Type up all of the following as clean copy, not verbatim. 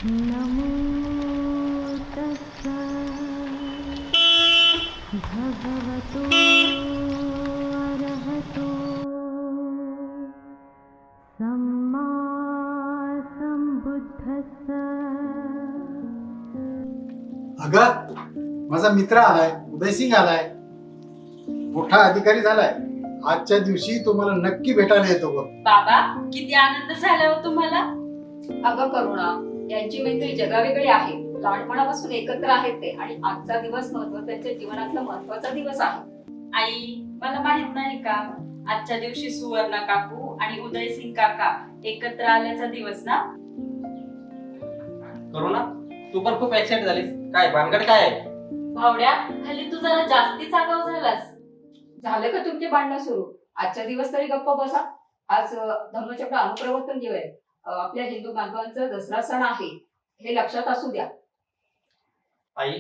नमो तस्स भगवतो अरहतो सम्मा संबुद्धस्स. अगं, माझा मित्र आलाय, उदयसिंग आलाय, मोठा अधिकारी झालाय. आजच्या दिवशी तो मला नक्की भेटायला येतो बघ. बाबा, किती आनंद झाला हो तुम्हाला. अगं करुणा, यांची मैत्री जगावेगळी आहे. लहानपणापासून एकत्र आहेत ते आणि आजचा दिवस त्यांच्या जीवनातला महत्वाचा दिवस आहे. आई, मला माहित नाही का, आजच्या दिवशी सुवर्णा काकू आणि उदयसिंग काका एकत्र आल्याचा दिवस ना. करुणा, तू पण खूप एक्साइट झालीस. काय भानगड काय आहे? भावड्या, हल्ली तू जरा जास्तीच आगाऊ झालास. झालं का तुमचे भांडणं सुरू? आजच्या दिवस तरी गप्प बसा. आज धम्मचक्र अनुप्रवर्तन दिवस आहे. आपल्या हिंदू बांधवांचा दसरा सण आहे, हे लक्षात असू द्या. आई,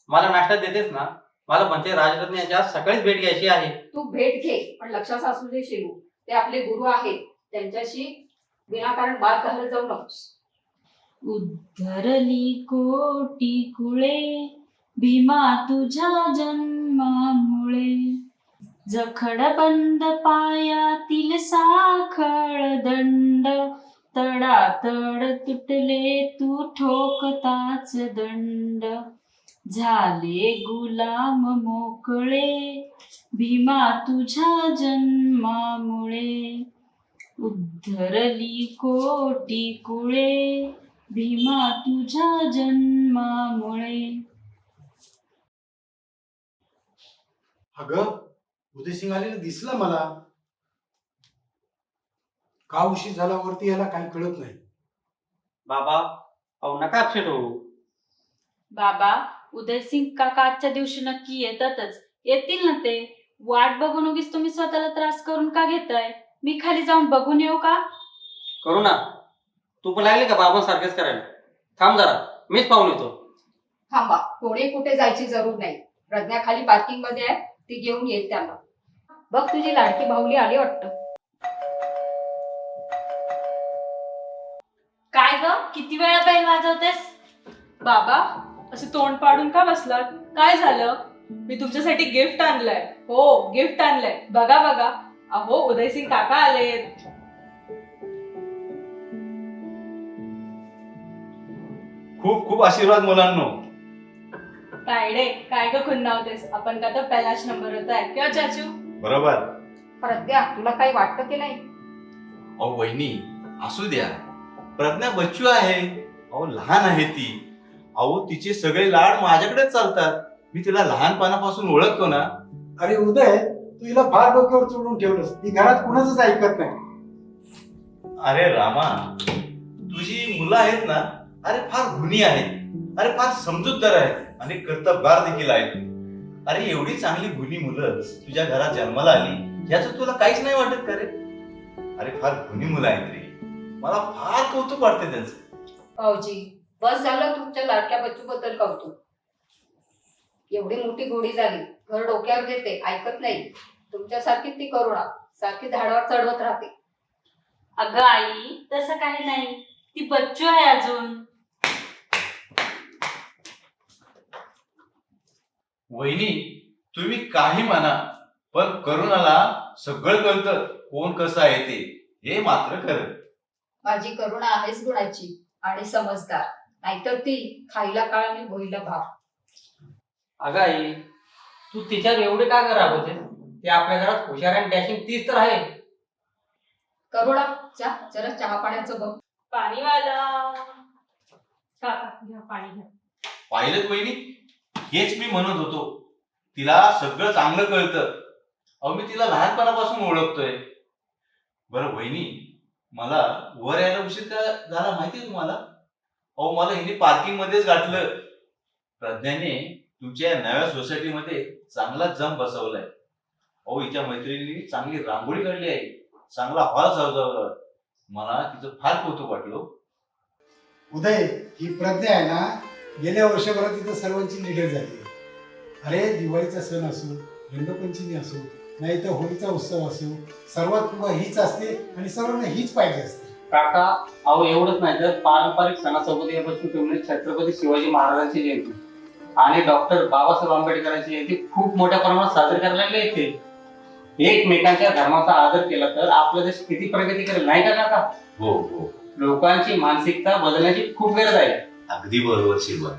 मला नाश्ता देतेस ना? मला पंचायत राजरत्न यांच्या आज सकाळीच भेट घ्यायची आहे. तू भेट घे, पण लक्षात असू दे शिलू, ते आपले गुरु आहेत. त्यांच्याशी विनाकारण वाद घालत जाऊ नकोस. उद्धरली कोटी कुळे भीमा तुझ्या जन्मामुळे, जखड बंद पायातील साखळ दंड, तडातड तुटले तू ठोकताच दंड, झाले गुलाम मोकळे भीमा तुझ्या जन्मामुळे. उद्धरली कोटी कुळे भीमा तुझ्या जन्मामुळे. अगं, उदयसिंग आलेलं दिसलं मला. का उशीर झाला वरती याला काही कळत नाही. बाबा, अहो नका अपसेट हो. बाबा, उदयसिंग काका आजच्या दिवशी नक्की येतातच. येतील ना ते. वाट बघून उगीच तुम्ही स्वतःला त्रास करून का घेताय? मी खाली जाऊन बघून येऊ का? करुणा, तू पण लागली का बाबांसारखेच करायला? थांब जरा, मीच पाहून येतो. थांबा, कोणी कुठे जायची जरूर नाही. प्रज्ञा खाली पार्किंग मध्ये आहे, ती घेऊन येईल त्यांना. बघ, तुझी लाडकी भाऊली आली वाटतं. काय ग, किती वेळा बेल वाजवतेस? बाबा, असे तोंड पाडून का बसलात? काय झालं? मी तुमच्यासाठी गिफ्ट आणलंय. हो, गिफ्ट आणलंय. बघा बघा. अहो, उदयसिंग काका आलेत. खूप खूप आशीर्वाद मुलांनो. तायडे, काय ग खुन्नावतेस? आपण का तर पहिलाच नंबर होत आहे किंवा चाचू? बरोबर. प्रज्ञा, तुला काही वाटतं की नाही? अहो वहिनी, असू द्या. प्रज्ञा बच्चू आहे. अहो लहान आहे ती. अहो तिचे सगळे लाड माझ्याकडेच चालतात. मी तिला लहानपणापासून ओळखतो ना. अरे उदय, तू हिला फार डोक्यावर चढून ठेवलंस. ही घरात कुणाचंच ऐकत नाही. अरे रामा, तुझी मुलं आहेत ना, अरे फार गुणी आहेत. अरे फार समजूतदार आहेत आणि कर्तबगार देखील आहेत. अरे एवढी चांगली गुणी मुलं तुझ्या घरात जन्माला आली याचं तुला काहीच नाही वाटत का रे? अरे फार गुणी मुलं आहेत रे. मला फार कौतुक वाटते त्यांचं. भाऊजी, बस झालं तुमच्या लाडक्या बच्चू बद्दल कौतुक. एवढी मोठी घोडी झाली, घर डोक्यावर घेते, ऐकत नाही. तुमच्यासारखी ती करुणा, सारखी झाडावर चढवत राहते. अगं आई, तसं काही नाही. ती बच्चू आहे अजून. वहिनी, तुम्ही काही म्हणा, पण करुणाला सगळं कळतं कोण कसं आहे ते. हे मात्र खरं. माझी करुणा आहेच गुणाची आणि समजदार. नाहीतर ती खायला काळ आणि भोईला भाव. अगं आई, तू तिच्यावर एवढे का खराब होते? ते आपल्या घरात हुशार आणि डॅशिंग तीच तर आहे. करुणा, जा जरा चहा पाण्याचं बघ. पाणीवाला. काका, घ्या पाणी घ्या. पाहिलं वहिनी, हेच मी म्हणत होतो. तिला सगळं चांगलं कळतं. अहो मी तिला लहानपणापासून ओळखतोय. बरं वहिनी, मला वर यायला उशीर का झाला माहितीये तुम्हाला? अहो मला हिने पार्किंग मध्येच गाठलं. प्रज्ञाने तुमच्या या नव्या सोसायटीमध्ये चांगला जम बसवलाय. अहो हिच्या मैत्रिणींनी चांगली रांगोळी काढली आहे, चांगला हॉल सजवला. मला तिचं फार कौतुक वाटलं. उदय, ही प्रज्ञा आहे ना, गेल्या वर्षभरात तिथं सर्वांची निडर झाली. अरे दिवाळीचा सण असो, रंगपंचमी असो, नाही तर होळीचा उत्सव असो, सर्वात पुढे हीच असते आणि सर्वांना हीच पाहिजे असते. काका, अहो एवढंच नाही तर पारंपरिक सणासोबत या बच्चू कडूने छत्रपती शिवाजी महाराजांची जयंती आणि डॉक्टर बाबासाहेब आंबेडकरांची जयंती खूप मोठ्या प्रमाणात साजरी करायला येते. एकमेकांच्या धर्माचा आदर केला तर आपला देश किती प्रगती करेल, नाही का काका? हो हो, लोकांची मानसिकता बदलण्याची खूप गरज आहे. अगदी बरोबर श्रीमान.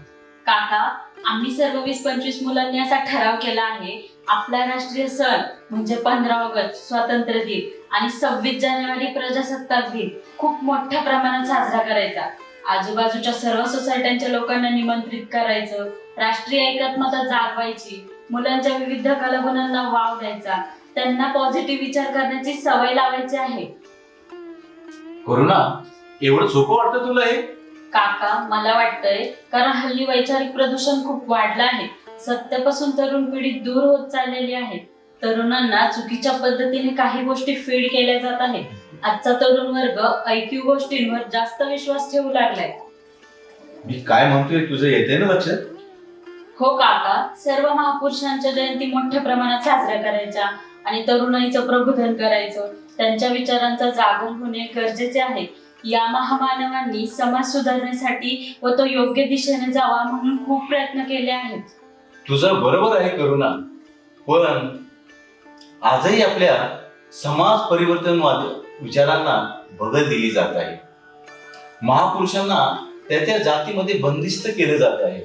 काका, आम्ही सर्व 20-25 मुलांनी असा ठराव केला आहे, आपला राष्ट्रीय सण म्हणजे 15 ऑगस्ट स्वातंत्र्य दिन आणि 26 जानेवारी प्रजासत्ताक दिन खूप मोठ्या प्रमाणात साजरा करायचा. आजूबाजूच्या सर्व सोसायट्यांच्या लोकांना निमंत्रित करायचं, राष्ट्रीय एकात्मता जागवायची, मुलांच्या विविध कलागुणांना वाव द्यायचा, त्यांना पॉझिटिव्ह विचार करण्याची सवय लावायची आहे. करुणा, एवढं सोपं वाटतं तुला हे? काका, मला वाटतंय कारण हल्ली वैचारिक प्रदूषण खूप वाढलं आहे. सत्यापासून तरुण पिढी दूर होत चाललेली आहे. तरुणांना चुकीच्या पद्धतीने काही गोष्टी फीड केल्या जात आहेत. आजचा तरुण वर्ग ऐकीव गोष्टींवर जास्त विश्वास ठेवू लागलाय. मी काय म्हणतोय तुझं येते ना लक्षात? हो काका, सर्व महापुरुषांच्या जयंती मोठ्या प्रमाणात साजऱ्या करायच्या आणि तरुणाईचं प्रबोधन करायचं, त्यांच्या विचारांचा जागर होणे गरजेचे आहे. या महामानवांनी समाज सुधारण्यासाठी व तो योग्य दिशेने जावा म्हणून खूप प्रयत्न केले आहेत. तुझं बरोबर आहे करुणा, पण आजही आपल्या समाज परिवर्तनवाद विचारांना बगल दिली जात आहे. महापुरुषांना त्या जातीमध्ये बंदिस्त केले जात आहे.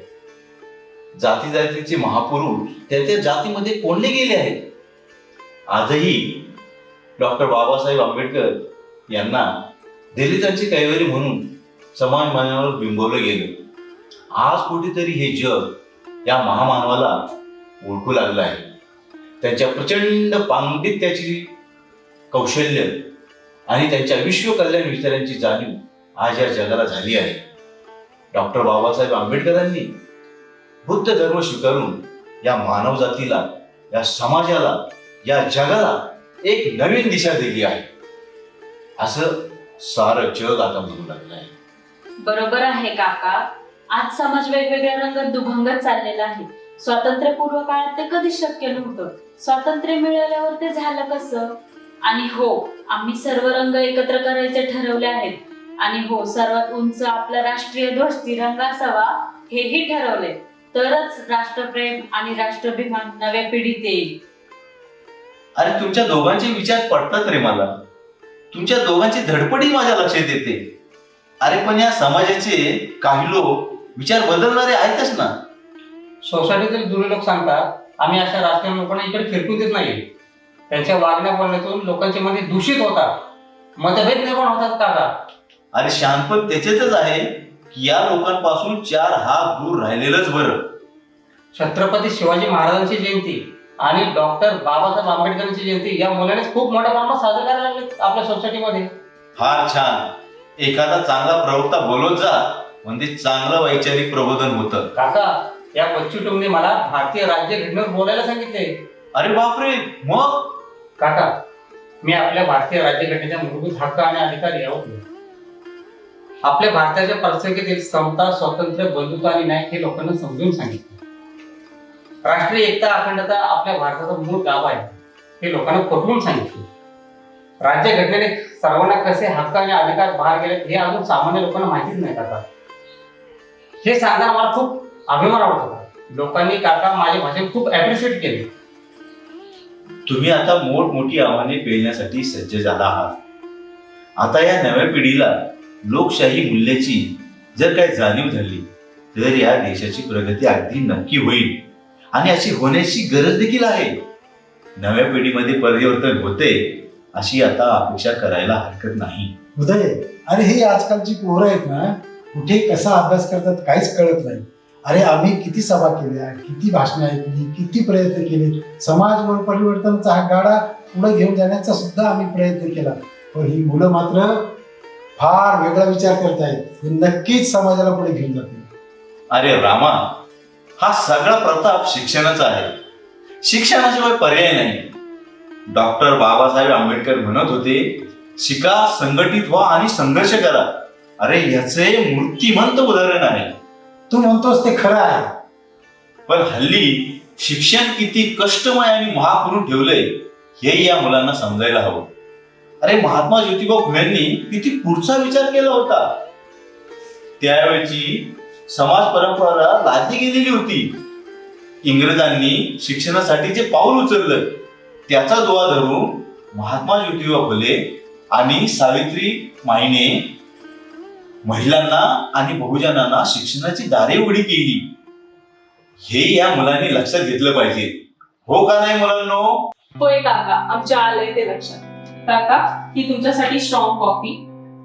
जाती जातीचे महापुरुष त्या जातीमध्ये कोणले गेले आहेत. आजही डॉक्टर बाबासाहेब आंबेडकर यांना दलितांचे कैवारी म्हणून समाज मानवावर बिंबवलं गेलं. आज कुठेतरी हे जग या महामानवाला ओळखू लागलं आहे. त्यांच्या प्रचंड पांडित्याची कौशल्य आणि त्यांच्या विश्व कल्याण विचारांची जाणीव आज या जगाला झाली आहे. डॉक्टर बाबासाहेब आंबेडकरांनी बुद्ध धर्म स्वीकारून या मानव जातीला, या समाजाला, या जगाला एक नवीन दिशा दिली आहे असं सारं जग आता म्हणू लागलं आहे. बरोबर आहे काका, आज समाज वेगवेगळ्या रंगात दुभंगत चाललेला आहे. स्वातंत्र्यपूर्व काळात ते कधी शक्य नव्हतं. स्वातंत्र्य मिळाल्यावर ते झालं कसं? आणि हो, आम्ही सर्व रंग एकत्र करायचे ठरवले आहेत. आणि हो, सर्वात उंच आपला राष्ट्रीय ध्वज तिरंगा असावा हेही ठरवले. तरच राष्ट्रप्रेम आणि राष्ट्राभिमान नव्या पिढीत येईल. अरे, तुमच्या दोघांचे विचार पडतात रे मला. तुमच्या दोघांची धडपडी माझ्या लक्षात येते. अरे, पण या समाजाचे काही लोक विचार बदलणारे आहेतच ना. सोसायटीतील जुने लोक सांगतात आम्ही अशा राजकीय लोकांना इकडे फिरकू देत नाही. त्यांच्या वागण्या बोलण्यातून लोकांचे मने दूषित होतात, मतभेद निर्माण होतात काका. अरे, शहाणपण त्याच्यातच आहे की या लोकांपासून 4 हात दूर राहिलेलंच बरं. छत्रपती शिवाजी महाराजांची जयंती आणि डॉक्टर बाबासाहेब आंबेडकरांची जयंती या मुलांनीच खूप मोठ्या प्रमाणात साजरी करायला लागले आपल्या सोसायटीमध्ये. फार छान. एखादा चांगला प्रवक्ता बोलत जा म्हणजे चांगलं वैचारिक प्रबोधन होतं. काका, या बच्चू टुमने मला भारतीय राज्यघटनेवर बोलायला सांगितले. अरे बापरे, मग? काका, मी आपल्या भारतीय राज्यघटनेच्या मूलभूत हक्क आणि अधिकार यावर बोललो. आपल्या भारताच्या परिस्थितीतील समता, स्वातंत्र्य, बंधुता आणि न्याय हे लोकांना समजून सांगितले. राष्ट्रीय एकता, अखंडता आपल्या भारताचा मूळ गाभा आहे हे लोकांना पटवून सांगितले. राज्यघटनेने सर्वांना कसे हक्क आणि अधिकार बाहेर गेले हे अजून सामान्य लोकांना माहितीच नाही काका. हे सांगताना मला खूप अभिमान वाटत होता. लोकांनी काका माझे भाषण खूप ऍप्रिशिएट केले. तुम्ही आता मोठमोठी आव्हाने पेलण्यासाठी सज्ज झाला आहात. आता या नव्या पिढीला लोकशाही मूल्याची जर काही जाणीव झाली तर या देशाची प्रगती अगदी नक्की होईल आणि अशी होण्याची गरज देखील आहे. नव्या पिढीमध्ये परिवर्तन होते अशी आता अपेक्षा करायला हरकत नाही. उदय, अरे हे आजकालची पोरं आहेत ना, कुठे कसा अभ्यास करतात काहीच कळत नाही. अरे, आम्ही किती सभा केल्या, किती भाषणं ऐकली, किती प्रयत्न केले, समाज परिवर्तनाचा हा गाडा पुढे घेऊन जाण्याचा सुद्धा आम्ही प्रयत्न केला. पण ही मुलं मात्र फार वेगळा विचार करतायत. हे नक्कीच समाजाला पुढे घेऊन जातील. अरे रामा, हा सगळा प्रताप शिक्षणाचा आहे. शिक्षणाशिवाय पर्याय नाही. डॉक्टर बाबासाहेब आंबेडकर म्हणत होते, शिका, संघटित व्हा आणि संघर्ष करा. अरे, याचे मूर्तिमंत उदाहरण आहे. तू म्हणतोस ते खरं आहे. पण हल्ली शिक्षण किती कष्टमय आणि महाग करून ठेवलंय हे या मुलांना समजायला हवं. अरे महात्मा ज्योतिबा फुलेंनी किती पुढचा विचार केला होता. त्यावेळची समाज परंपरा लादली गेलेली होती. इंग्रजांनी शिक्षणासाठी जे पाऊल उचललं त्याचा दुवा धरून महात्मा ज्योतिबा फुले आणि सावित्री माईने महिलांना आणि बहुजनांना शिक्षणाची दारे उघडी केली. हे या मुलांनी लक्षात घेतलं पाहिजे. हो का नाही मुलांनो? होय काका, आमच्या आलंय ते लक्षात. काका, ही तुमच्यासाठी स्ट्रॉंग कॉफी,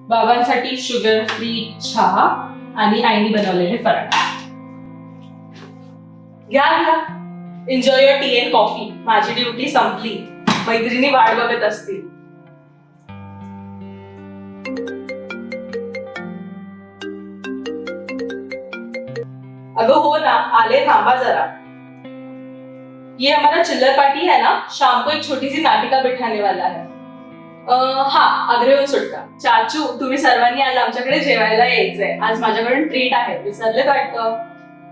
बाबांसाठी शुगर फ्री चहा आणि आईने बनवलेले पराठा. घ्या घ्या, enjoy your T and coffee. माझी ड्युटी संपली. मैत्रिणी वाट बघत असतील. अगं हो ना, आले, थांबा जरा. ये हमारा चिल्लर पार्टी है ना, शाम को एक छोटी सी नाटिका बिठाने वाला है. हा, आग्र्याहून सुटका. चाचू, तुम्ही सर्वांनी आज आमच्याकडे जेवायला यायचंय. आज माझ्याकडून ट्रीट आहे. विसरले वाटतं.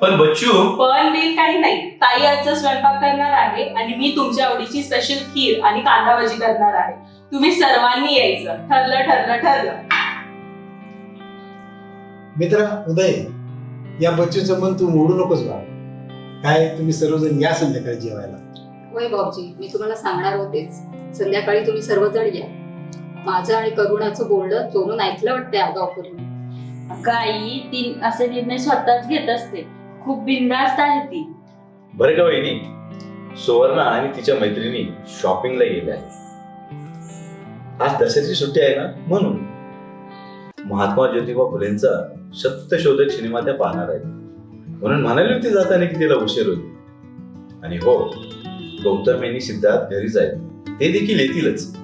पण बच्चू, पण बिल काही नाही. ताई आजचा स्वयंपाक करणार आहे आणि मी तुमच्या आवडीची स्पेशल खीर आणि कांदा भाजी करणार आहे. तुम्ही सर्वांनी यायचं. ठरलं ठरलं ठरलं. मित्र उदय, या बच्चूचं मन तू मोडू नकोस बा. काय तुम्ही सर्वजण या संध्याकाळी जेवायला. होय भाऊजी, मी तुम्हाला सांगणार होतेच. संध्याकाळी तुम्ही सर्वजण या. माझं आणि करुणाचं बोलणं चोरून ऐकलं वाटतंय आगाऊपूर्वी. गाई ती असे निर्णय स्वतःच घेत असते. खूप बिनधास्त आहे ती. बरं का वहिनी, सुवर्णा आणि तिच्या मैत्रिणी शॉपिंगला गेल्या. आज दसऱ्याची सुट्टी आहे ना, म्हणून महात्मा ज्योतिबा फुलेंचा सत्यशोधक सिनेमा त्या पाहणार आहेत. म्हणून म्हणाली होती जाताना की तिला उशीर होईल. आणि हो, गौतम यांनी सिद्धार्थ घरीच आहेत. ते देखील येतीलच.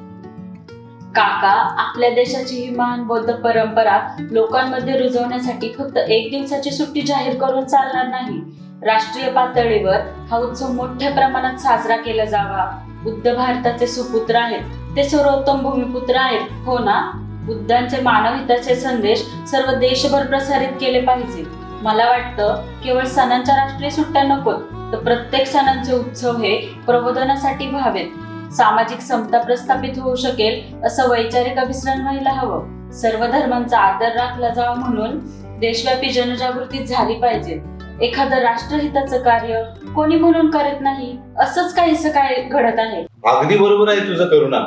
काका, आपल्या देशाची ही महान बौद्ध परंपरा लोकांमध्ये रुजवण्यासाठी फक्त एक दिवसाची सुट्टी जाहीर करून चालणार नाही. राष्ट्रीय पातळीवर हा उत्सव मोठ्या प्रमाणात साजरा केला जावा. बुद्ध भारताचे सुपुत्र आहेत. ते सर्वोत्तम भूमिपुत्र आहेत, हो ना? बुद्धांचे मानवहिताचे संदेश सर्व देशभर प्रसारित केले पाहिजे. मला वाटतं केवळ सणांच्या राष्ट्रीय सुट्ट्या नकोत, तर प्रत्येक सणांचे उत्सव हे प्रबोधनासाठी व्हावेत. सामाजिक समता प्रस्थापित होऊ शकेल असं वैचारिक अभिसरण व्हायला हवं. सर्व धर्मांचा आदर राखला जावा म्हणून देशव्यापी जनजागृती झाली पाहिजे. एखादं राष्ट्रहिताचं कार्य कोणी म्हणून करत नाही, असंच काहीसं काय घडत आहे. अगदी बरोबर आहे तुझं करुणा.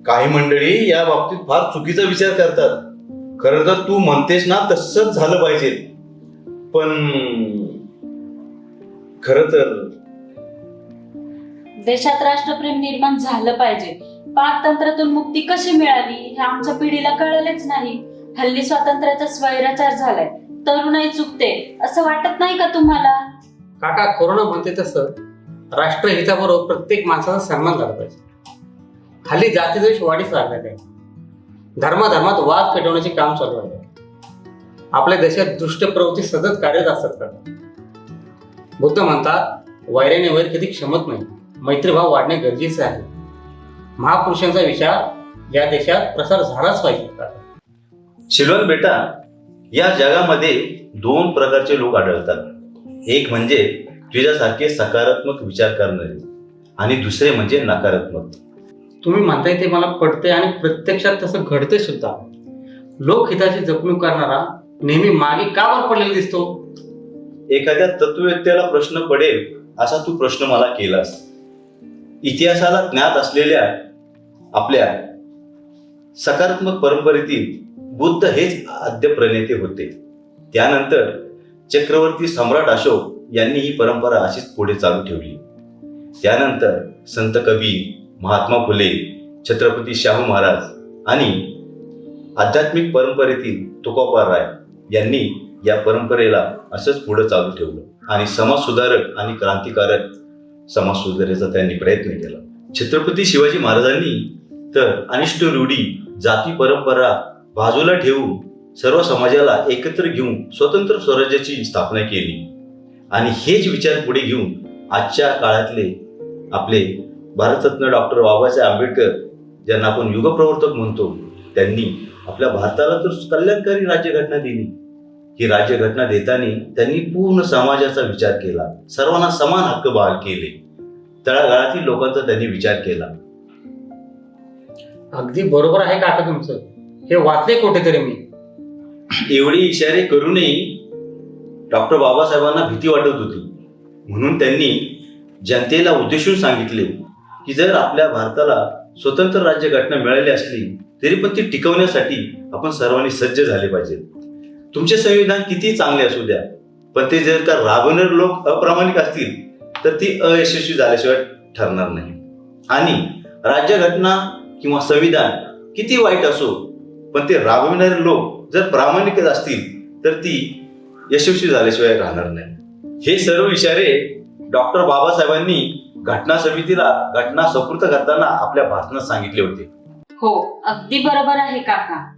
काही मंडळी या बाबतीत फार चुकीचा विचार करतात. खरं तर तू म्हणतेस ना तसंच झालं पाहिजे. पण खरं तर देशात राष्ट्रप्रेम निर्माण झालं पाहिजे. पाकतंत्रातून मुक्ती कशी मिळाली हे आमच्या पिढीला कळलेच नाही. हल्ली स्वातंत्र्याचा स्वैराचार झालाय. तरुणाई चुकते असं वाटत नाही का तुम्हाला? काका, कोरोना म्हणते तसं राष्ट्रहिताबरोबर प्रत्येक माणसाचा सन्मान झाला पाहिजे. हल्ली जातीद्वेष वाढीस लागलेला आहे. धर्माधर्मात वाद पेटवण्याचे काम चालू आहे. आपल्या देशात दुष्ट प्रवृत्ती सतत कार्यरत असतात. बुद्ध म्हणतात, वैराने वैर कधी क्षमत नाही. मैत्रीभाव वाढणे गरजेचे आहे. महापुरुषांचा विचार या देशात प्रसार झालाच पाहिजे. शिलवण बेटा, या जगामध्ये दोन प्रकारचे लोक आढळतात. एक म्हणजे तुझ्यासारखे सकारात्मक विचार करणारे आणि दुसरे म्हणजे नकारात्मक. तुम्ही म्हणताय ते मला पटते आणि प्रत्यक्षात तसं घडते सुद्धा. लोकहिताची जपणूक करणारा नेहमी मागे का वर पडलेला दिसतो? एखाद्या तत्ववेत्याला प्रश्न पडेल असा तू प्रश्न मला केलास. इतिहासाला ज्ञात असलेल्या आपल्या सकारात्मक परंपरेतील बुद्ध हेच आद्य प्रणेते होते. त्यानंतर चक्रवर्ती सम्राट अशोक यांनी ही परंपरा अशीच पुढे चालू ठेवली. त्यानंतर संत कबीर, महात्मा फुले, छत्रपती शाहू महाराज आणि आध्यात्मिक परंपरेतील तुकोबा राय यांनी या परंपरेला असंच पुढे चालू ठेवलं आणि समाजसुधारक आणि क्रांतिकारक समाज सुधारायचा त्यांनी प्रयत्न केला. छत्रपती शिवाजी महाराजांनी तर अनिष्ट रूढी, जाती परंपरा बाजूला ठेवून सर्व समाजाला एकत्र घेऊन स्वतंत्र स्वराज्याची स्थापना केली. आणि हेच विचार पुढे घेऊन आजच्या काळातले आपले भारतरत्न डॉक्टर बाबासाहेब आंबेडकर, ज्यांना आपण युगप्रवर्तक म्हणतो, त्यांनी आपल्या भारताला तर कल्याणकारी राज्यघटना दिली. ही राज्यघटना देताना त्यांनी पूर्ण समाजाचा विचार केला. सर्वांना समान हक्क बहाल केले. तळागाळातील लोकांचा त्यांनी विचार केला. अगदी बरोबर आहे काका तुमचं. हे वाचले कुठेतरी मी. एवढे इशारे करूनही डॉक्टर बाबासाहेबांना भीती वाटत होती. म्हणून त्यांनी जनतेला उद्देशून सांगितले की जर आपल्या भारताला स्वतंत्र राज्यघटना मिळाली असली तरी पण ती टिकवण्यासाठी आपण सर्वांनी सज्ज झाले पाहिजे. तुमचे संविधान किती चांगले असू द्या, पण ते जर का राबवणारे लोक अप्रामाणिक असतील तर ती अयशस्वी झाल्याशिवाय ठरणार नाही. आणि राज्यघटना किंवा संविधान किती वाईट असो, पण ते राबविणारे लोक जर प्रामाणिकच असतील तर ती यशस्वी झाल्याशिवाय राहणार नाही. हे सर्व इशारे डॉक्टर बाबासाहेबांनी घटना समितीला घटना सुपूर्द करताना आपल्या भाषणात सांगितले होते. हो, अगदी बरोबर आहे काका.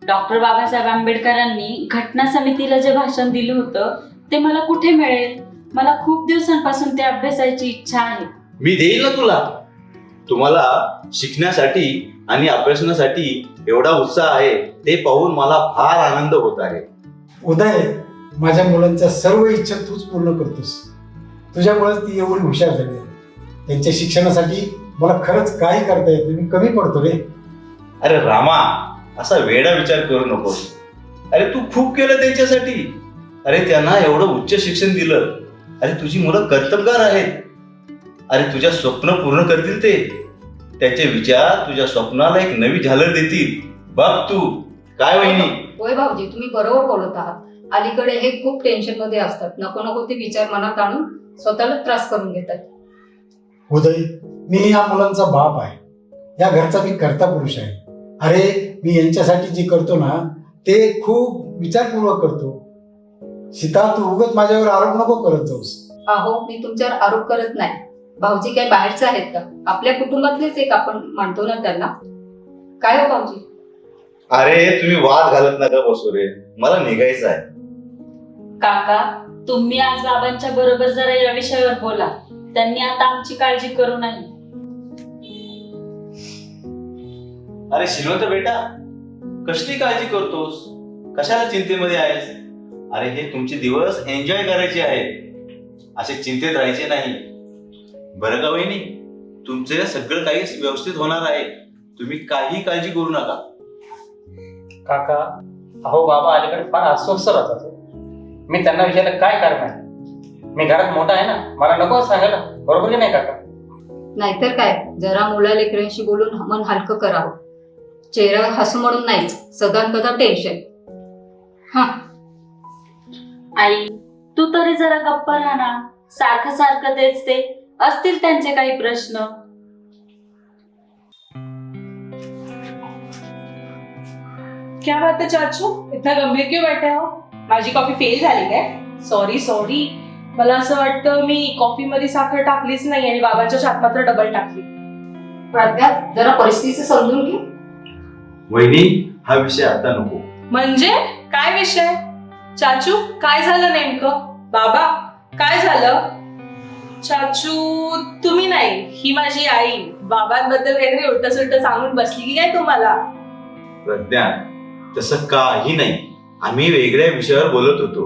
डॉक्टर बाबासाहेब आंबेडकरांनी घटना समितीला जे भाषण दिलं होतं ते मला कुठे मिळेल? मला खूप दिवसांपासून ते अभ्यासायची इच्छा आहे. मी देईल ना तुला. तुम्हाला शिकण्यासाठी आणि अभ्यासनासाठी एवढा उत्साह आहे ते पाहून मला फार आनंद होत आहे. उदय, माझ्या मुलांच्या सर्व इच्छा तूच पूर्ण करतोस. तुझ्यामुळेच ती एवढी हुशार झाली. त्यांच्या शिक्षणासाठी मला खरंच काही करता येत नाही. मी कमी पडतो रे. अरे रामा, असा वेडा विचार करू नकोस. अरे तू खूप केलं त्यांच्यासाठी. अरे त्यांना एवढं उच्च शिक्षण दिलं. अरे तुझी मुलं कर्तबगार आहेत. अरे तुझ्या स्वप्न पूर्ण करतील ते. त्याचे विचार तुझ्या स्वप्नाला एक नवी झालर देतील. बघ तू. काय वहिनी? होय भाऊजी, तुम्ही बरोबर बोलत आहात. अलीकडे हे खूप टेन्शन मध्ये असतात. नको नको ते विचार मनात आणून स्वतःला त्रास करून घेतात. उदय, मी या मुलांचा बाप आहे. या घरचा मी कर्ता पुरुष आहे. अरे मी यांच्यासाठी जे करतो ना ते खूप विचारपूर्वक करतो. सीता, तू उगाच माझ्यावर आरोप नको करत जाऊस. अहो, मी तुमच्यावर आरोप करत नाही. भाऊजी काय बाहेरचे आहेत का? आपल्या कुटुंबातलेच एक आपण म्हणतो ना त्यांना. काय हो भाऊजी? अरे तुम्ही वाद घालत नका बसू रे. मला निघायचं आहे. काका, तुम्ही आज बाबांच्या बरोबर जरा या विषयावर बोला. त्यांनी आता आमची काळजी करू नये. अरे श्रीमंत बेटा, कसली काळजी करतोस? कशाला चिंतेमध्ये आहेस? अरे हे तुमचे दिवस एन्जॉय करायचे आहेत. असे चिंतेत राहायचे नाही. बरं का वहिनी, तुमचे सगळं काही व्यवस्थित होणार आहे. तुम्ही काही काळजी करू नका. काका, अहो बाबा अलीकडे फार अस्वस्थ राहतात. मी त्यांना विचारलं काय कारण आहे. मी घरात मोठा आहे ना, मला नको सांगायला. बरोबर की नाही काका? नाहीतर काय, जरा मुला लेकरांशी बोलून मन हलकं करावं. चेहरा हसू म्हणून नाहीच, सदा कदा टेन्शन. हा, आई, तू तरी जरा गप्प राहा ना. सारखं सारखं तेच ते. असतील त्यांचे काही प्रश्न. क्या बात है चाचू, इतना गंभीर क्यों बैठे हो? माझी कॉफी फेल झाली काय? सॉरी सॉरी, मला असं वाटतं मी कॉफी मध्ये साखर टाकलीच नाही आणि बाबाच्या चहात मात्र डबल टाकली. प्रज्ञा, जरा परिस्थिती समजून घे. वहिनी, हा विषय आता नको. म्हणजे काय विषय? चाचू, काय झालं नेमकं? बाबा, काय झालं? चाचू, तुम्ही नाही, ही माझी आई बाबांबद्दल काहीतरी उलट सुलट सांगून बसली की काय तुम्हाला? प्रज्ञा, तसं काही नाही. आम्ही वेगळ्या विषयावर बोलत होतो.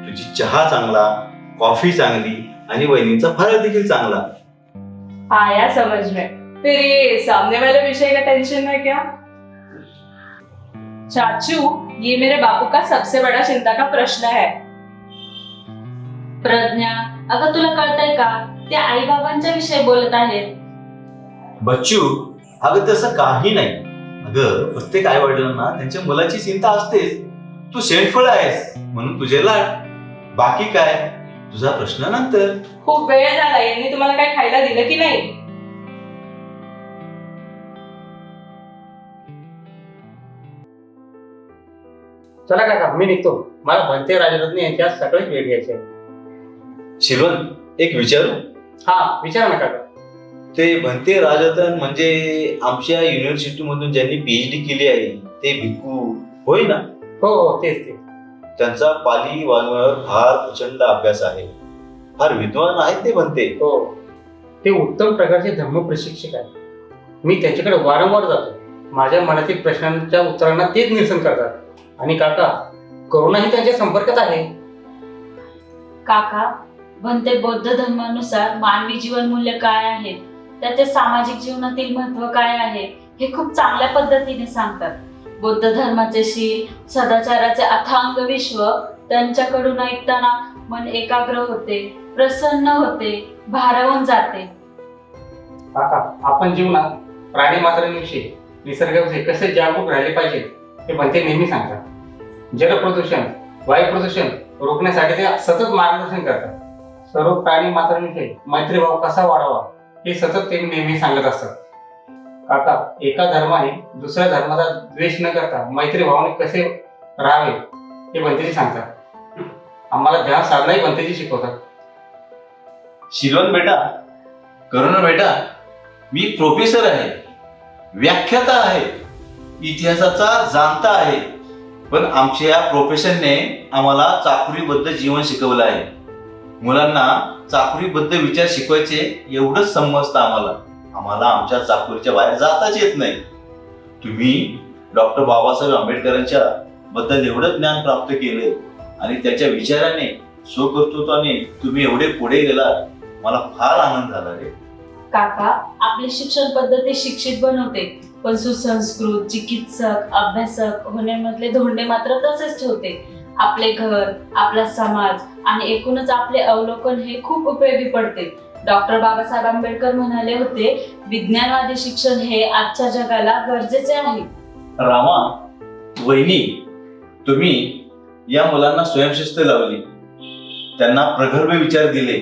तुझी चहा चांगला, कॉफी चांगली आणि वहिनीचा फराळ देखील चांगला. आया समझ में. फिर ये सामने वाले विषय का टेंशन है क्या? चाचू, ये मेरे बापू का सबसे बड़ा चिंता का प्रश्न है. प्रज्ञा, अगं तुला कळतंय का? ते आई बाबांच्या विषयी बोलत आहेत. बच्चू, अगं तसं काही नाही. अगं प्रत्येक आई वडिलांना त्यांच्या मुलाची चिंता असतेच. तू शेंडफळ आहेस म्हणून तुझे लाड. बाकी काय, तुझा प्रश्न नंतर. खूप वेळ झाला, यांनी तुम्हाला काय खायला दिलं की नाही? चला काका, मी निघतो. मला भंते राजरत्न यांच्या सगळेच भेट घ्यायचे. शिरवण, एक विचारू? हा, विचारा ना काका. ते भंते राजरत्न म्हणजे आमच्या युनिव्हर्सिटी मधून ज्यांनी पीएचडी केली आहे ते भिक्खू होय ना? हो हो, तेच ते. त्यांचा पाली वाङ्मयावर फार प्रचंड अभ्यास आहे. फार विद्वान आहेत ते भंते. हो, ते उत्तम प्रकारचे धर्म प्रशिक्षक आहेत. मी त्यांच्याकडे वारंवार जातो. माझ्या मनातील प्रश्नांच्या उत्तरांना तेच निरसन करतात. आणि काका, करुणाही त्यांच्या संपर्कात आहे. काका, भंते बौद्ध धर्मानुसार मानवी जीवन मूल्य काय आहेत, त्याचे सामाजिक जीवनातील महत्व काय आहे हे खूप चांगल्या पद्धतीने सांगतात. बौद्ध धर्माचे शील, सदाचाराचे अथांग विश्व त्यांच्याकडून ऐकताना मन एकाग्र होते, प्रसन्न होते, भारावून जाते. काका, आपण जीवनात प्राणी मात्रांविषयी, निसर्गाविषयी कसे जागरूक राहिले पाहिजे हे बनते नेहमी सांगतात. जल प्रदूषण, वायू प्रदूषण रोखण्यासाठी ते सतत मार्गदर्शन करतात. सर्व प्राणी मात्रांविषयी मैत्रीभाव कसा वाढावा हे सतत ते नेहमी सांगत असतात. काका, एका धर्माने दुसऱ्या धर्माचा द्वेष न करता मैत्रीभावाने कसे राहावे हे बनतेजी सांगतात. आम्हाला ध्यान साधनाही बनतेजी शिकवतात. शिरवण बेटा, करुणा बेटा, मी प्रोफेसर आहे, व्याख्याता आहे, इतिहासाचा जाणता आहे, पण आमच्या या प्रोफेशनने आम्हाला चाकुरीबद्ध जीवन शिकवलं आहे. मुलांना चाकुरीबद्ध विचार शिकवायचे एवढंच समजतं आम्हाला आमच्या चाकुरीच्या बाहेर जाताच येत नाही. तुम्ही डॉक्टर बाबासाहेब आंबेडकरांच्या बद्दल एवढं ज्ञान प्राप्त केले आणि त्याच्या विचाराने स्वकर्तृत्वाने तुम्ही एवढे पुढे गेला, मला फार आनंद झाला रे. काका, आपली शिक्षण पद्धती शिक्षित बनवते, पण सुसंस्कृत, चिकित्सक, अभ्यासक होण्यामधले धोंडे मात्र तसेच ठेवते. आपले घर, आपला समाज आणि एकूणच आपले अवलोकन हे खूप उपयोगी पडते. डॉक्टर बाबासाहेब आंबेडकर म्हणाले होते, विज्ञानवादी शिक्षण हे आजच्या जगाला गरजेचे आहे. रामा, वहिनी, तुम्ही या मुलांना स्वयंशिस्त लावली, त्यांना प्रगल्भ विचार दिले.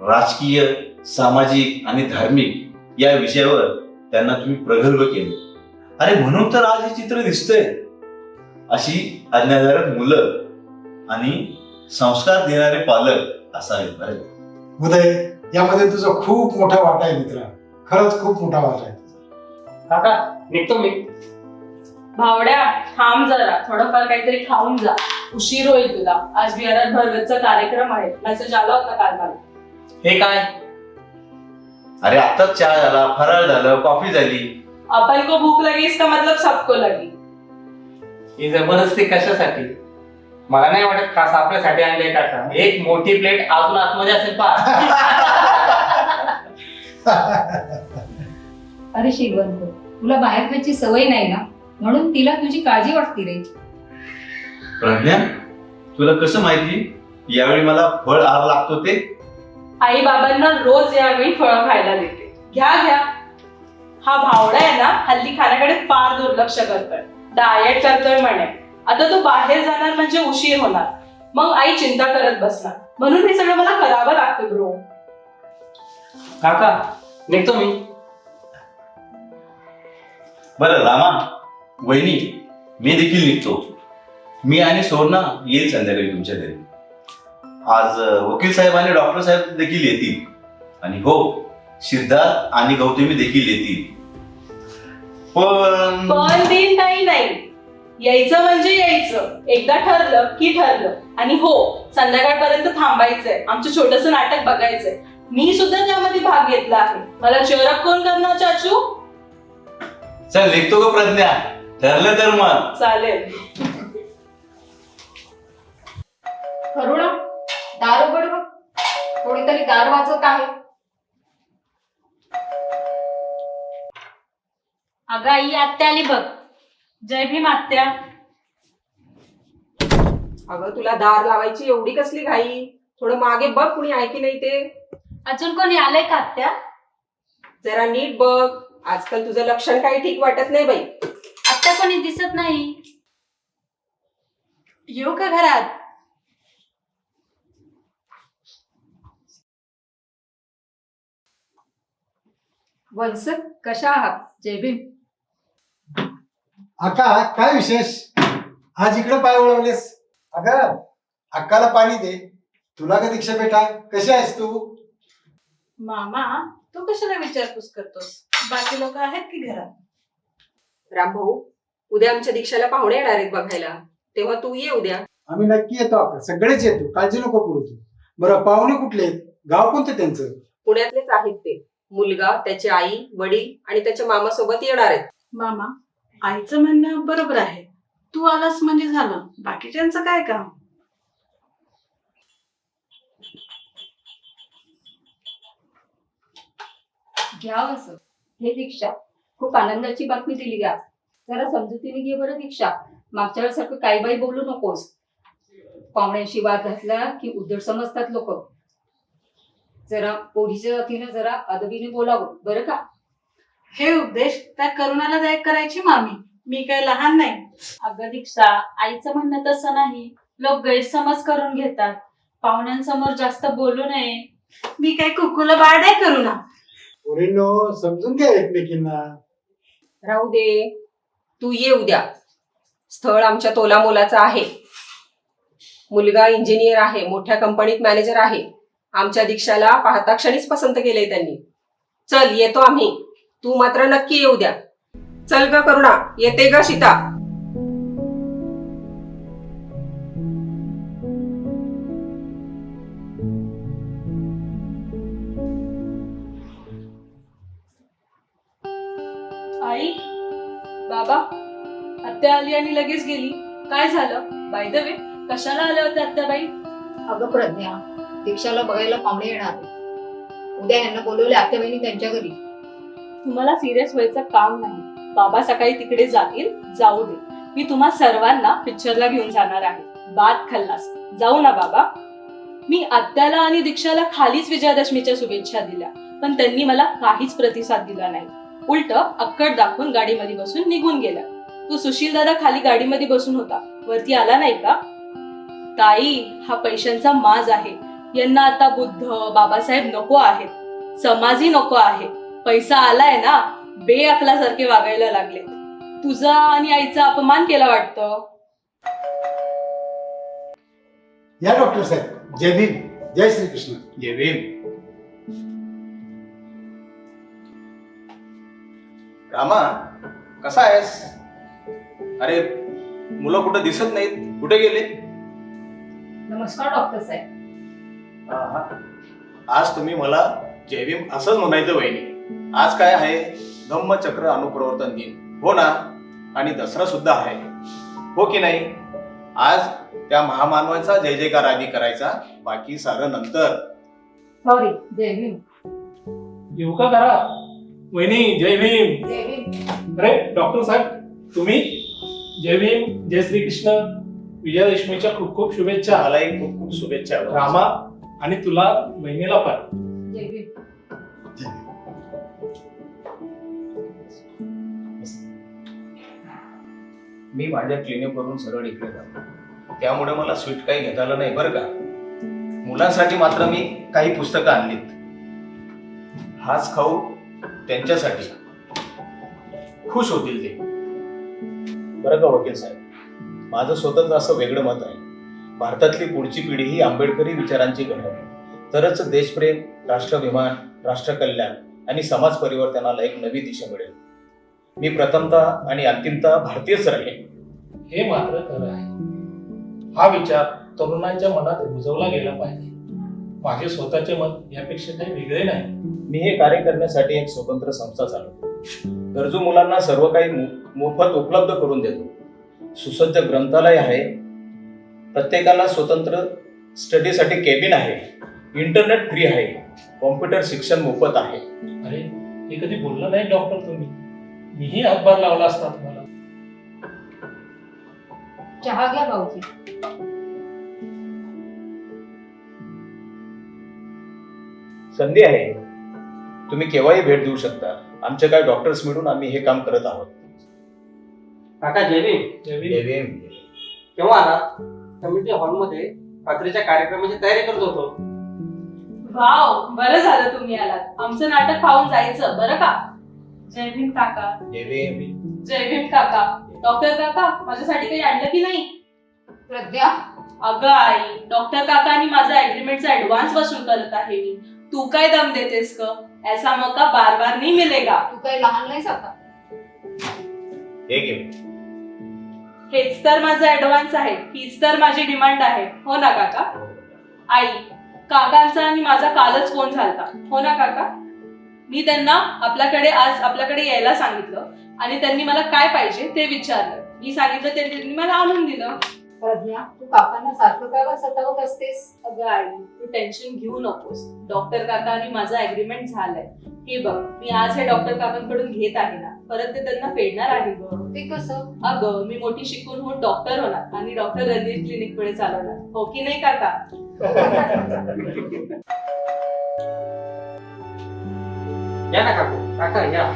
राजकीय, सामाजिक आणि धार्मिक या विषयावर त्यांना तुम्ही प्रगल्भ केले. अरे म्हणून तर आज हे चित्र दिसतंय. अशी आज्ञाधारक मुलं आणि संस्कार देणारे पालक असावेत. बरे उदय, यामध्ये तुझा खूप मोठा वाटा आहे मित्रा, खरंच खूप मोठा वाटा आहे. काका, निघतो मी. भावड्या, थांब जरा, थोडंफार काहीतरी खाऊन जा. उशीर होईल तुला. आज विहारात भरगतचा कार्यक्रम आहे. मेसेज आला होता काल मला. हे काय? अरे आताच चहा झाला, फराळ झालं, कॉफी झाली. अपन को भूक लगी इसका मतलब सबको लगी. ही जबरदस्ती कशासाठी? मला नाही वाटत खास आपल्यासाठी आणले काका. एक मोठी प्लेट अजून आतमध्ये असेल पहा. अरे श्रीवंत, तुला बाहेर खायची सवय नाही ना, म्हणून तिला तुझी काळजी वाटते रे. प्रज्ञा, तुला कसं माहिती यावेळी मला फळ आहार लागतो ते? आई बाबांना रोज यावेळी फळं खायला देते. घ्या घ्या. हा भावडा आहे ना, हल्ली खाण्याकडे फार दुर्लक्ष करतोय. डाएट करतोय म्हणे. आता तो बाहेर जाणार म्हणजे उशीर होणार, मग आई चिंता करत बसणार. म्हणून हे सगळं मला करावं लागतं ब्रो. काका, निघतो मी. बरं रामा, वहिनी, मी देखील निघतो. मी आणि सोना येईल संध्याकाळी तुमच्या घरी. आज वकील साहेब आणि डॉक्टर साहेब देखील येतील. आणि हो, सिद्धार्थ आणि गौतमी देखील येतील. पण पण दिन काही नाही. यायचं म्हणजे यायचं. एकदा ठरलं की ठरलं. आणि हो, संध्याकाळपर्यंत थांबायचंय. आमचं छोटस नाटक बघायचंय. मी सुद्धा त्यामध्ये भाग घेतला आहे. मला चेअरअप कोण करणार चाचू? चल निघतो का प्रज्ञा? ठरलं तर मग. चालेल. करुणा, दार उघड बघ. कोणीतरी दार वाजवत आहे. अगं आई, आत्या आली बघ. जय भीम आत्या. अगं, तुला दार लावायची एवढी कसली घाई? थोडं मागे बघ, कुणी आहे की नाही ते. अजून कोणी आलंय का आत्या? जरा नीट बघ. आजकाल तुझं लक्षण काही ठीक वाटत नाही बाई. आत्या कोणी दिसत नाही. येऊ का घरात? वंश, कशा आहात? जय भीम. अक्का, काय विशेष? आज इकडे पाय वळवलेस? अगं, अक्काला पाणी दे. तुला का दीक्षा बेटा, कशी आहेस तू? मामा, तू कशाला विचारपूस करतोस? बाकी लोक आहेत की घरात? रामभाऊ, उद्या आमच्या दीक्षाला पाहुणे येणार आहेत बघायला, तेव्हा तू ये उद्या. आम्ही नक्की येतो अक्का, सगळेच येतो, काळजी नको करू तू. बरं, पाहुणे कुठले आहेत? गाव कोणतं त्यांचं? पुण्यातलेच आहेत ते. मुलगा, त्याची आई, वडील आणि त्याच्या मामा सोबत येणार आहेत. मामा, आईचं म्हणणं बरोबर आहे. तू आलास म्हणजे झालं, बाकीच्यांचं काय काम? घ्या वंश, हे दीक्षा. खूप आनंदाची बातमी दिली गा. जरा समजुतीने घे बरं दीक्षा. मागच्या वेळेसारखं काही बाई बोलू नकोस. पाहुण्यांशी वाद घातला की उद्धट समजतात लोक. जरा पोरीच्या वतीनं जरा अदबीने बोलावं बरं का. हे उपदेश त्या करुणाला दायक करायची मामी. मी काय लहान नाही. अगं दीक्षा, आईचं म्हणणं तसं नाही. लोक गैरसमज करून घेतात. पाहुण्यांसमोर जास्त बोलू नये. मी काय कुकुला बाळ नाही करू ना. पोरींनो, समजून घ्या एकमेकींना. राहू दे, तू ये उद्या. स्थळ आमच्या तोलामोलाचं आहे. मुलगा इंजिनियर आहे, मोठ्या कंपनीत मॅनेजर आहे. आमच्या दीक्षाला पाहता क्षणीच पसंत केलंय त्यांनी. चल येतो आम्ही, तू मात्र नक्की ये उद्या. चल ग करुणा, येते ग सीता. आई, बाबा, आत्या आली आणि लगेच गेली. काय झालं? बाय द वे, कशाला आल्या होत्या आत्याबाई? अगं प्रज्ञा, दीक्षाला बघायला पाहुणे येणार. उद्या यांना बोलवले आत्याबाईंनी त्यांच्या घरी. तुम्हाला सिरियस व्हायचं काम नाही. बाबा सकाळी तिकडे जातील, जाऊ दे. मी तुम्हा सर्वांना पिक्चरला घेऊन जाणार आहे. बाद खल्लास. जाऊ ना बाबा. मी आत्याला आणि दीक्षाला खालीच विजयादशमीच्या शुभेच्छा दिल्या, पण त्यांनी मला काहीच प्रतिसाद दिला नाही. उलट अक्कड दाखवून गाडीमध्ये बसून निघून गेला. तो सुशील दादा खाली गाडीमध्ये बसून होता, वरती आला नाही का? ताई, हा पैशांचा माज आहे. यांना आता बुद्ध बाबासाहेब नको आहेत, समाजही नको आहे. पैसा आलाय ना, बेअकलासारखे वागायला लागले. तुझा आणि आईचा अपमान केला वाटतं. या डॉक्टर साहेब, जय भीम, जय श्रीकृष्ण. जय भीम. रामा, कसा आहेस? अरे, मुलं कुठं दिसत नाहीत, कुठे गेले? नमस्कार डॉक्टर साहेब. आज तुम्ही मला जय भीम असंच म्हणायचं वहिनी. आज काय आहे? धम्मचक्र अनुप्रवर्तन दिन, हो ना? आणि दसरा सुद्धा आहे, हो की नाही? आज त्या महामानवाचा जय जयकार आधी करायचा, बाकी सारं नंतर. सॉरी, जय भीम. येऊ का करा? वहिनी, जय भीम. जय भीम. अरे डॉक्टर साहेब, तुम्ही? जय भीम, जय श्रीकृष्ण. विजयादशमीच्या खूप खूप शुभेच्छा. मलाही खूप खूप शुभेच्छा. रामा, आणि तुला बहिणीला पण. जय भीम. जय भीम. मी माझ्या क्लिनिकवरून सरळ इकडे जातो, त्यामुळे मला स्वीट काही घेता आलं नाही बरं का. मुलांसाठी मात्र मी काही पुस्तकं आणलीत. हाच खाऊ त्यांच्यासाठी. खुश होतील ते, बरं का वकील साहेब. माझं स्वतःच असं वेगळं मत आहे. भारतातली पुढची पिढी ही आंबेडकरी विचारांची घडवली, तरच देशप्रेम, राष्ट्राभिमान, राष्ट्रकल्याण आणि समाज परिवर्तनाला एक नवी दिशा मिळेल. मी प्रथमतः आणि अंतिमतः भारतीयच राहीन. हे मात्र खरं आहे. हा विचार तरुणांच्या मनात रुजवला गेला पाहिजे. माझे स्वतःचे मत यापेक्षा काही वेगळे नाही. मी हे कार्य करण्यासाठी एक स्वतंत्र संस्था चालवतो. गरजू मुलांना सर्व काही मोफत उपलब्ध करून देतो. सुसज्ज ग्रंथालय आहे, प्रत्येकाला स्वतंत्र स्टडीसाठी केबिन आहे, इंटरनेट फ्री आहे, कॉम्प्युटर शिक्षण मोफत आहे. अरे, हे कधी बोललं नाही डॉक्टर तुम्ही. मीही हातभार लावला असता तुम्हाला. चहा घ्या भाऊजी. संधी आहे, तुम्ही केव्हाही भेट देऊ शकता. आमचे काही डॉक्टर्स मिळून आम्ही हे काम करत आहोत. काका जय भीम. जय भीम. केव्हा आला? कम्युनिटी हॉलमध्ये रात्रीच्या कार्यक्रमाची तयारी करत होतो. वाव, बरं झालं तुम्ही आलात. आमचं नाटक पाहून जायचं बरं का. जय भीम काका. जय भीम. जय भीम काका. डॉक्टर काका, माझ्यासाठी काही आणलं की नाही? प्रज्ञा, अगं आई, डॉक्टर काका आणि माझा ऍग्रीमेंटचा ऍडव्हान्स वसूल करत आहे मी. तू काय दम देतेस ग? ऐसा मौका बार बार नहीं मिलेगा. तू काही लहान नाहीस आता. हे घे. हेच तर माझा ऍडव्हान्स आहे, हीच तर माझी डिमांड आहे, हो ना काका? आई, काकांचा आणि माझा कालच फोन झालता, हो ना काका? मी त्यांना आपल्याकडे यायला सांगितलं आणि त्यांनी मला काय पाहिजे ते विचारलं. मी सांगितलं, त्यांनी मला आणून दिलं. प्रज्ञा, तू काकांना सारखं काय सतावत असतेस? अगं आई, तू टेन्शन घेऊ नकोस. डॉक्टर काका आणि माझा ऍग्रीमेंट झालाय. हे बघ, मी आज हे डॉक्टर काकांकडून घेत आहे ना, परत ते त्यांना फेडणार आहे ग. ते कसं? अगं मी मोठी शिकून होऊन डॉक्टर होणार आणि डॉक्टर रणजित क्लिनिक पुढे चालवणार, हो की नाही काका? या ना काकू, काका या.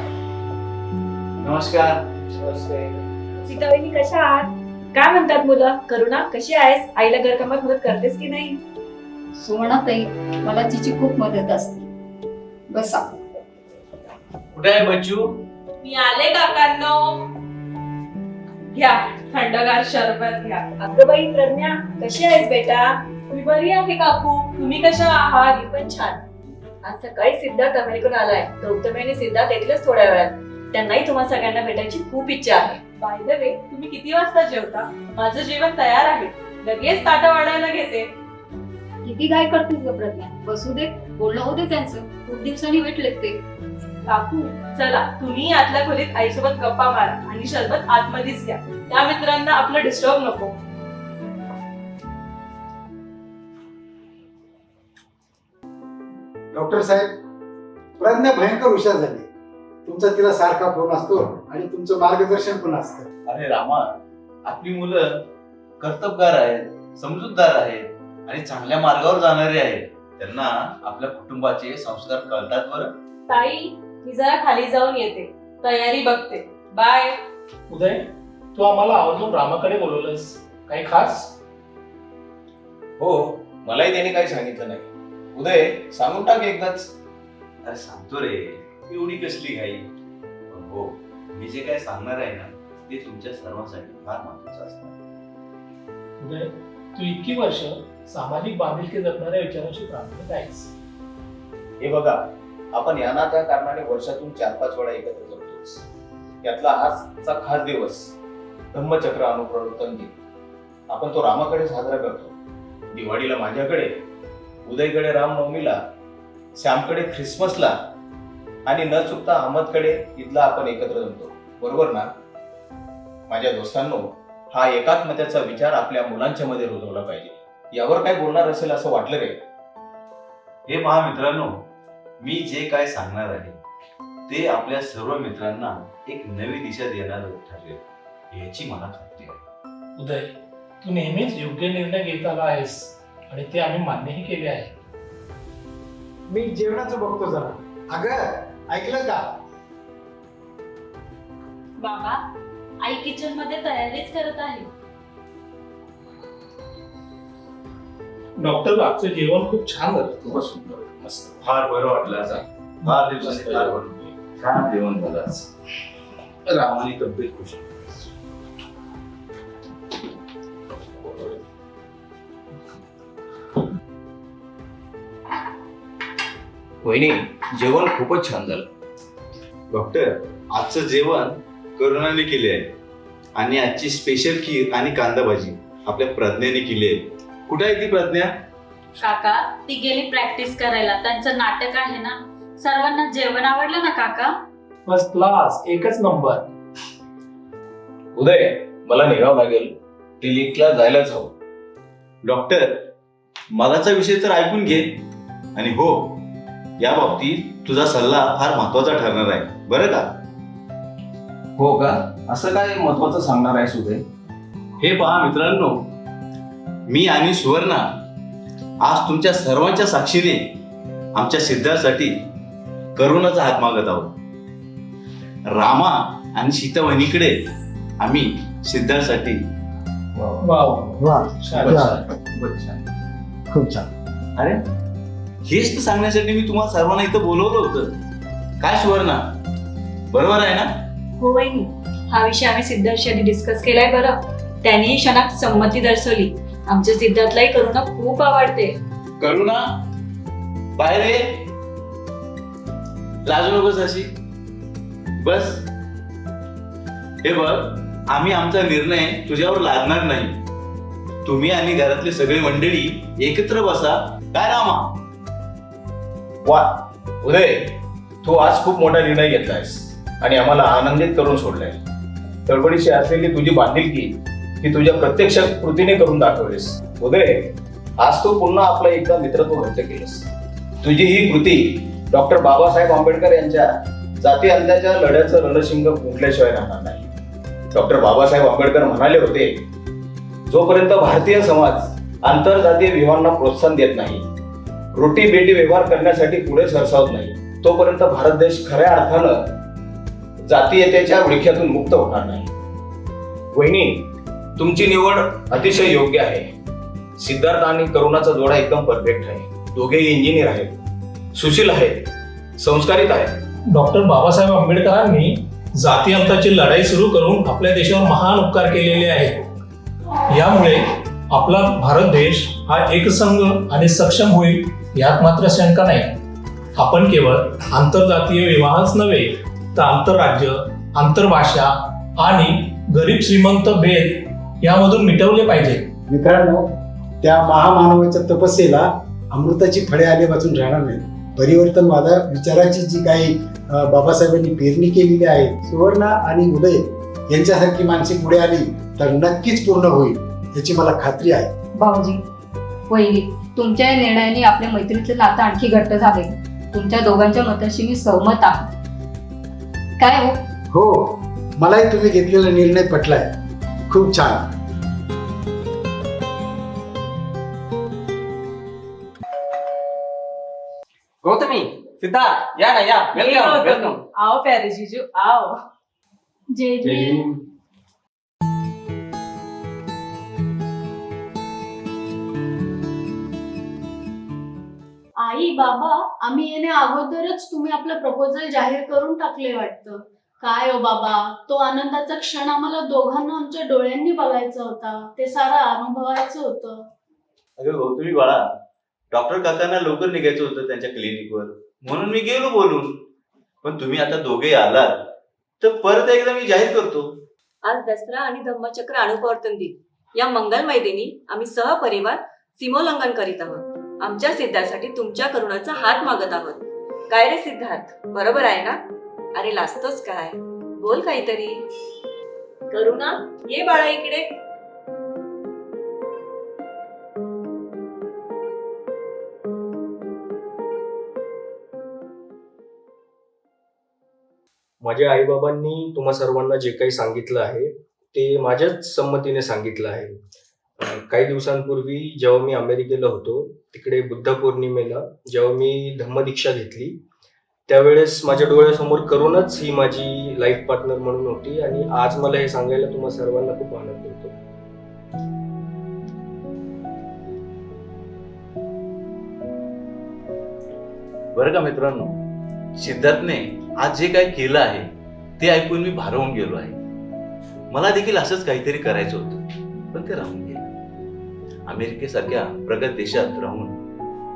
नमस्कार. सीतावहिनी कशा आहात? काय म्हणतात मुलं? करुणा कशी आहेस? आईला घरकामात मदत करतेस की नाही? सुवर्णाताई, मला तिची खूप मदत असते. बसा. कुठे आहे बच्चू? मी आले काकांनो. घ्या थंडगार शरबत घ्या. अगं बाई प्रज्ञा, कशी आहेस बेटा? मी बरी आहे काकू, तुम्ही कशा आहात? मी पण छान. आज सकाळी सिद्धार्थ अमेरिकेतून आलाय. गौतमी आणि सिद्धार्थ येतीलच थोड्या वेळात. त्यांनाही तुम्हा सगळ्यांना भेटायची खूप इच्छा आहे. बाय द वे, तुम्ही किती वाजता जेवता? माझं जेवण तयार आहे, लगेच ताटं वाढायला घेते. किती काय करतेस ग प्रज्ञा? बसू दे, बोलणं होऊ दे त्यांचं. खूप दिवसांनी भेटलेत ते. काकू चला, तुम्ही आतल्या खोलीत आईसोबत गप्पा मारा आणि शरबत आतमध्येच घ्या. त्या मित्रांना आपलं डिस्टर्ब नको. डॉक्टर साहेब, प्रज्ञा भयंकर हुशार झाली. तुमचा तिला सारखा फोन असतो आणि तुमचं मार्गदर्शन पण असतं. अरे रामा, आपली मुलं कर्तबगार आहेत, समजूतदार आहेत आणि चांगल्या मार्गावर जाणारे आहेत. त्यांना आपल्या कुटुंबाचे संस्कार कळतात बरं. ताई, मी जरा खाली जाऊन येते, तयारी बघते. बाय. उदय, तू आम्हाला आवर्जून रामाकडे बोलवलंस, काही खास? हो, मलाही त्याने काही सांगितलं नाही. उदय, सांगून टाक एकदाच. अरे सांगतो रे, एवढी कसली घाई? पण हो, मी जे काय सांगणार आहे ना, ते तुमच्या सर्वांसाठी फार महत्वाचं असणार. उदय, तू इतकी वर्ष सामाजिक बांधिलकी जपणाऱ्या विचारांशी प्रामाणिक आहेस. हे बघा, आपण या ना त्या कारणाने वर्षातून 4-5 वेळा एकत्र जमतोच. यातला आजचा खास दिवस धम्मचक्र अनुप्रवर्तन दिन. आपण तो रामाकडे साजरा करतो. दिवाळीला माझ्याकडे, उदयकडे रामनवमीला, श्यामकडे ख्रिसमसला आणि न चुकता अहमदकडे ईदला आपण एकत्र जमतो. बरोबर ना? माझ्या दोस्तांनो, हा एकात्मतेचा विचार आपल्या मुलांच्या मध्ये रुजवला पाहिजे. यावर काय बोलणार असेल असं वाटलं रे? हे पहा मित्रांनो, मी जे काय सांगणार आहे ते आपल्या सर्व मित्रांना एक नवी दिशा देणार ठरेल याची मला खात्री आहे. उदय, तू नेहमीच योग्य निर्णय घेत आला आहेस आणि ते आम्ही मान्यही केले आहे. मी जेवणाचं बघतो जरा. अगं, ऐकलं का? बाबा, आई किचन मध्ये तयारीच करत आहे. डॉक्टर, आजचं जेवण खूप छान झालं. खूपच सुंदर, मस्त. फार बरं वाटलं आता. फार दिवसांनी फार बरं. छान जेवण झालं आज. रामानी तब्येत खुश. वहिनी, जेवण खूपच छान झालं. डॉक्टर, आजचं जेवण करुणाने केले आहे आणि आजची स्पेशल खीर आणि कांदा भाजी आपल्या प्रज्ञाने केली आहे. कुठे आहे ती प्रज्ञा? काका, ती गेली प्रॅक्टिस करायला. त्यांचं नाटक आहे ना. सर्वांना जेवण आवडलं ना काका? फर्स्ट क्लास, एकच नंबर. उदय, मला निघावं लागेल. क्लिनिकला जायलाच हवं. डॉक्टर, मगाचा विषय तर ऐकून घे. आणि हो, या बाबतीत तुझा सल्ला फार महत्वाचा ठरणार आहे बरं का? हो का? असं काय महत्वाचं सांगणार आहेस उदय? हे पहा मित्रांनो, मी आणि सुवर्णा आज तुमच्या सर्वांच्या साक्षीने आमच्या सिद्धार्थसाठी करुणाचा हात मागत आहोत. रामा आणि सीतावहिनीकडे आम्ही सिद्धार्थसाठी वा, छान. खूपच छान. खूप छान. अरे, हेच तर सांगण्यासाठी मी तुम्हाला सर्वांना इथं बोलवलं होतं. काय सुवर्णा, बरोबर आहे ना? हो वहिनी, हा विषय आम्ही सिद्धार्थशी आधी डिस्कस केलाय बरं. त्यांनीही क्षणात संमती दर्शवली. आमच्या सिद्धार्थलाही करुणा खूप आवडते. करुणा, बाहेर ये. लाजू नकोस अशी. बस. हे बघ, आम्ही आमचा निर्णय तुझ्यावर लादणार नाही. तुम्ही आणि घरातली सगळी मंडळी एकत्र बसा. काय रामा? वा उदय, तू आज खूप मोठा निर्णय घेतलायस आणि आम्हाला आनंदित करून सोडलाय. तळपडीशी असलेली तुझी बांधिलकी ही तुझ्या प्रत्यक्ष कृतीने करून दाखवलीस. उदय, आज तू पुन्हा आपलं एकदा मित्रत्व व्यक्त केलंस. तुझी ही कृती डॉक्टर बाबासाहेब आंबेडकर यांच्या जाती अंत्याच्या लढ्याचं रणशिंग फुंकल्याशिवाय राहणार नाही. डॉक्टर बाबासाहेब आंबेडकर म्हणाले होते, जोपर्यंत भारतीय समाज आंतरजातीय विवाहांना प्रोत्साहन देत नाही, रोटी बेटी व्यवहार करण्यासाठी पुढे सरसावत नाही, तोपर्यंत भारत देश खऱ्या अर्थानं जातीयतेच्या विळख्यातून मुक्त होणार नाही. वहिनी, तुमची निवड अतिशय योग्य आहे. सिद्धार्थ आणि करुणाचा जोडा एकदम परफेक्ट आहे. दोघेही इंजिनियर आहेत, सुशील आहेत, संस्कारित आहेत. डॉक्टर बाबासाहेब आंबेडकरांनी जाती अंताची लढाई सुरू करून आपल्या देशावर महान उपकार केलेले आहेत. यामुळे आपला भारत देश हा एकसंघ आणि सक्षम होईल यात मात्र शंका नाही. आपण केवळ आंतरजातीय विवाहच नव्हे तर आंतरराज्य, आंतरभाषा आणि गरीब श्रीमंत भेद यामधून मिटवले पाहिजे. मित्रांनो, त्या महामानवाच्या तपस्येला अमृताची फळे आले वाचून राहणार नाही. परिवर्तनवादा विचाराची जी काही बाबासाहेबांनी पेरणी केलेली आहे, सुवर्णा आणि उदय यांच्यासारखी माणसे पुढे आली तर नक्कीच पूर्ण होईल याची मला खात्री आहे. भाऊजी, वहिनी, तुमच्या या निर्णयाने आपल्या मैत्रीचं नातं आणखी घट्ट झाले. तुमच्या दोघांच्या मताशी मी सहमत आहे. काय हो? हो, मलाही तुम्ही घेतलेला निर्णय पटलाय. खूप छान. गौतमी, सिद्धार्थ, या ना, या. Welcome welcome. आओ प्यारे जीजू, आओ. जय जय. आई बाबा, आम्ही येण्या अगोदरच तुम्ही आपलं प्रपोजल जाहीर करून टाकले वाटतं. काय हो बाबा, तो आनंदाचा क्षण आम्हाला दोघांना आमच्या डोळ्यांनी बघायचा होता, ते सारं अनुभवायचं होतं. अगं गौतमी बाळा, डॉक्टर काकांना लवकर निघायचं होतं त्यांच्या क्लिनिकवर, म्हणून मी गेलो बोलून. पण तुम्ही आता दोघे आलात तर परत एकदा मी जाहीर करतो. आज दसरा आणि धम्मचक्र अणुप्रवर्तन दिन या मंगलमय दिनी आम्ही सहपरिवार सीमोल्लंघन करीत आहोत. आमच्या सिद्धार्थसाठी तुमच्या करुणाचा हात मागत आहोत. काय रे सिद्धार्थ, बरोबर आहे ना? अरे लाजतोस काय? बोल काहीतरी. करुणा, ये बाळा इकडे. माझ्या आईबाबांनी तुम्हा सर्वांना जे काही सांगितलं आहे ते माझ्याच संमतीने सांगितलं आहे. काही दिवसांपूर्वी जेव्हा मी अमेरिकेला होतो, तिकडे बुद्ध पौर्णिमेला जेव्हा मी धम्मदीक्षा घेतली, त्यावेळेस माझ्या डोळ्यासमोर करूनच ही माझी लाईफ पार्टनर म्हणून होती. आणि आज मला हे सांगायला तुम्हा सर्वांना खूप आनंद होतो. बरं का मित्रांनो, सिद्धार्थने आज जे काही केलं आहे ते ऐकून मी भारावून गेलो आहे. मला देखील असंच काहीतरी करायचं होतं, पण ते राहून गेलं. अमेरिकेसारख्या प्रगत देशात राहून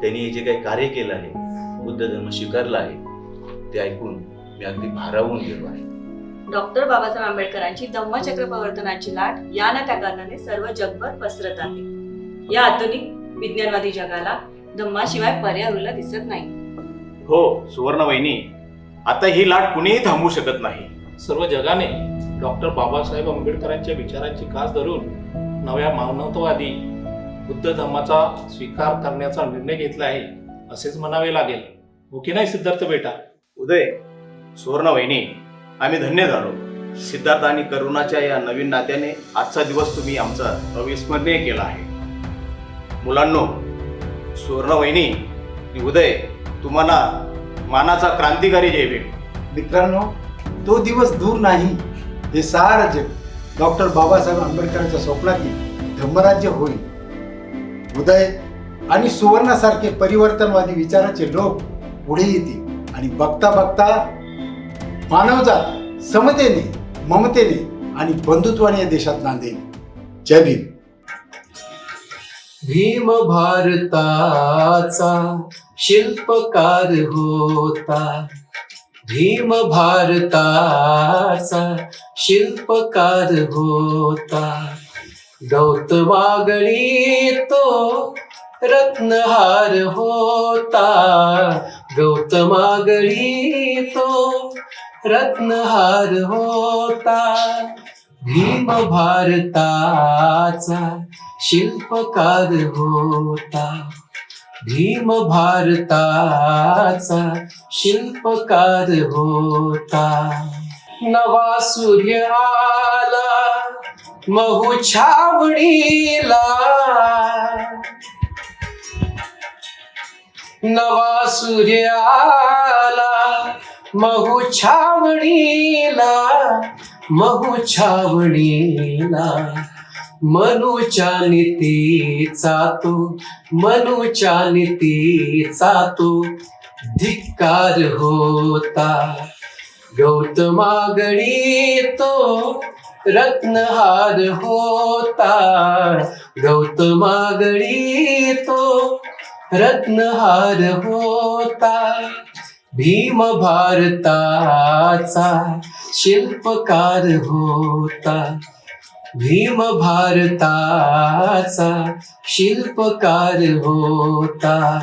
त्यांनी हे जे काही कार्य केलं आहे, बुद्ध धर्म स्वीकारला आहे, ते ऐकून मी अगदी भारावून गेलो आहे. डॉक्टर बाबासाहेब आंबेडकरांची धम्मचक्र प्रवर्तनाची लाट या ना त्या कारणाने सर्व जगभर पसरत आहे. या आधुनिक विज्ञानवादी जगाला धम्माशिवाय पर्याय उरला दिसत नाही. हो सुवर्ण वहिनी, आता ही लाट कुणीही थांबवू शकत नाही. सर्व जगाने डॉक्टर बाबासाहेब आंबेडकरांच्या विचारांची कास धरून नव्या मानवतावादी बुद्ध धर्माचा स्वीकार करण्याचा निर्णय घेतला आहे असेच म्हणावे लागेल. हो की नाही सिद्धार्थ बेटा? उदय, सुवर्ण वहिनी, आम्ही धन्य झालो. सिद्धार्थ आणि करुणाच्या या नवीन नात्याने आजचा दिवस तुम्ही आमचा अविस्मरणीय केला आहे. मुलांनो, सुवर्ण वहिनी आणि उदय, तुम्हाला मानाचा क्रांतिकारी जय भीम. मित्रांनो, तो दिवस दूर नाही. हे सारं जग डॉक्टर बाबासाहेब आंबेडकरांच्या स्वप्नातील धम्मराज्य होईल. उदय आणि सुवर्णासारखे परिवर्तनवादी विचाराचे लोक पुढे येतील आणि बघता बघता मानवजात समतेने, ममतेने आणि बंधुत्वाने या देशात नांदेल. जय भीम. भीम भारताचा शिल्पकार होता. भीम भारताचा शिल्पकार होता. गौतमागरी तो रत्नहार होता. गौतमागरी तो रत्नहार होता. भीम भारताचा शिल्पकार होता. भीम भारताचा शिल्पकार होता. नवा सूर्य आला महू छावणीला, नवा सूर्य आला महू छावणीला, महू छावणीला. मनूच्या नीतीचा तो, मनूच्या नीतीचा तो धिक्कार होता. गौतमागणी तो रत्नहार होता, गौतमागणी तो रत्नहार होता. भीम भारताचा शिल्पकार होता, भीम भारताचा शिल्पकार होता.